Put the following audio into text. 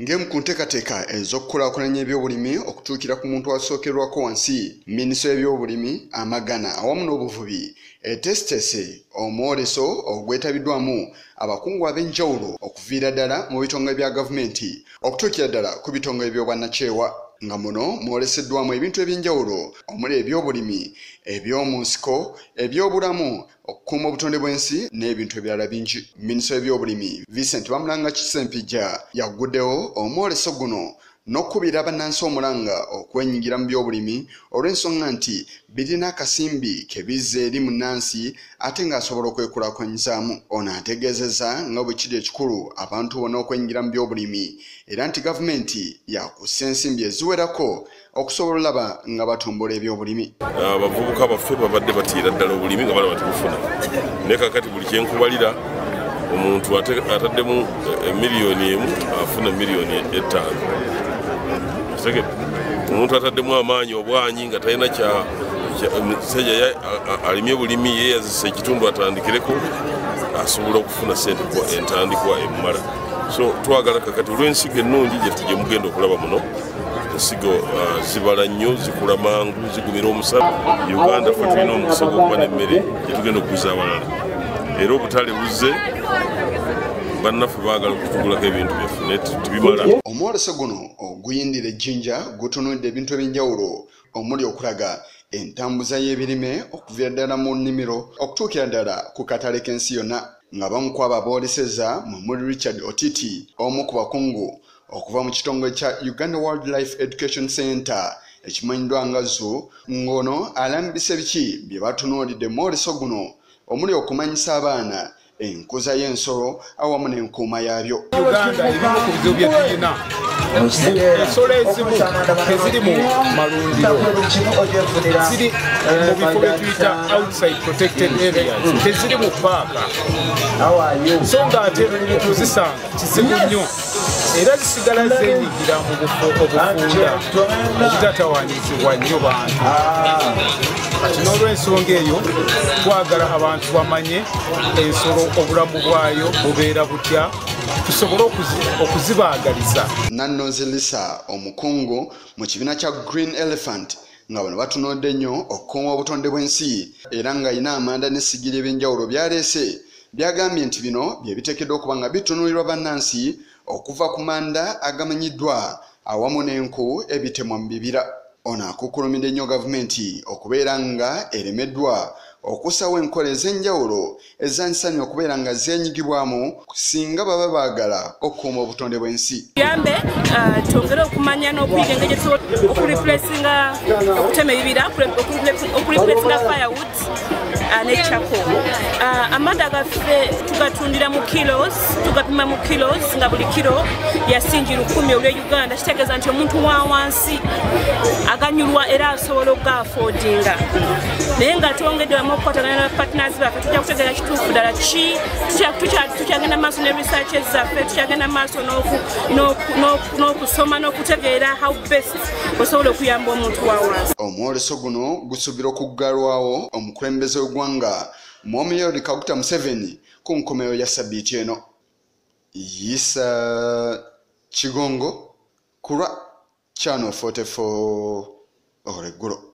Ngemu kunteekateeka ez'okukulaakulanya ebyobulimi okutuukira ku muntu asookerwako wansi minisitule y'ebyobulimi amagana awamu n'obuvubi etesitese omwoleso ogwetabiddwamu abakungu ab'enjawulo okuviira ddala mu bitongole bya gavumenti okutuukira ddala ku bitongole by'obwannakyewa nga muno mwoleseddwamu ebintu eby'enjawulo omuli ebyobulimi eby'omu nsiko ebyobulamu okukuuma obutonde bw'ensi n'ebintu ebirala bingi. Minisitule y'ebyobulimi Vincent Bamulanga Kisempija yagguddewo omwoleso guno n'okubira bannansi omulanga okwenyigira mu byobulimi olw'ensonga nti birina akasimbi ke bizza eri munnansi ate ng'asobola okwekulaakulanyizaamu. Ono ategeezezza nga bwe kiri ekikulu abantu bonna okwenyigira mu byobulimi era nti gavumenti yakussa ensimbi eziwerako okusobola olaba nga batumbula ebyobulimi. Abavubuka baffe babadde batiira ddala obulimi nga balaba tebufuna naye kakati buli kyenkubalira omuntu ataddemu miliyoni emu afuna miliyoni 5. Omuntu ataddemu amaanyi obwanyi nga talina musajja alimye bulimi yeeyazisa ekitundu atandikireko asobola okufuna sente entandikwa emumala. So twagala kakati olw'ensigo ennungi gye mugenda okulaba muno ensigo zibala nnyo zikula mangu zigumira omusana. Uganda ffe tulina omukisa gw'okuba n'emmere gye tugenda okuguza abalala era obutale buzze bannaffe baagala okutugulako ebintu byaffe naye tubimala. Omwoleso guno oguyindira ejjinja gutunuulidde ebintu eby'enjawulo omuli okulaga entambuza y'ebirime okuviira ddala mu nnimiro okutuukira ddala ku katale k'ensi yonna nga bamu ku abo aboolesezza muli Richard Otiti omu ku bakungu okuva mu kitongole kya Uganda Wildlife Education Center ekimanyiddwa nga ZOO ng'ono alambise biki bye batunuulidde mwoleso guno omuli okumanyisa abaana enkuza y'ensolo awamu n'enkuuma yaabyo. Uganda ebimu ku bizibu bye tulina ensolo ezimu teziri mu malundiro, ziri mu bifo bye tuyita outside protected areas, teziri mu paaka, so ng'ate tuzisanga kizibu nnyo era zisigala zeenyigira mu bufo obufunda obutatawaanyizibwa nnyo bantu. Kati n'olw'ensonga eyo twagala abantu bamanye ensolo obulamu bwayo bubeera butya tusobole okuzibaagaliza. Nannonze Lisa omukungu mu kibiina kya Green Elephant nga bano batunuulidde nnyo okukuuma obutonde bw'ensi era ng'ayina amanda n'essigiri eby'enjawulo byaleese byagambye nti bino bye biteekeddwa okuba nga bitunuulirwa bannansi okuva ku manda agamanyiddwa awamu n'enku ebitemwa mu bibira. Ono akukkulumidde nnyo gavumenti okubeera nga eremeddwa okussawo enkola ez'enjawulo ezanyisamya okubeera nga zeenyigibwamu singa baba baagala okukuuma obutonde bw'ensi. Tuyambe twongere okumanya n'okuyiga engeri gye okureplacinga okutema ebibira okureplacinga firewood ne charcoal. Amanda gaffe tugatundira mu kilos, tugapima mu kilos nga buli kilo yasingi 10 olwa Uganda, kitegeeza nti omuntu wa wansi aganyulwa era asobola okugaafodinga. Naye nga twongeddewamu okukwatagana na partners baffe tujja kutegeera kituufu ddala ki tukyagenda maaso ne researches zaffe, tukyagenda maaso n'okusoma n'okutegeera how best osobola okuyamba omuntu wa wansi. Omwoleso guno gusuubira okuggalwawo omukulembeze w'eggwanga Mwami Kaguta Museveni ku nkomerero ya sabbiiti eno. Yisa Kigongo kulwa Channel 44 Oleggulo.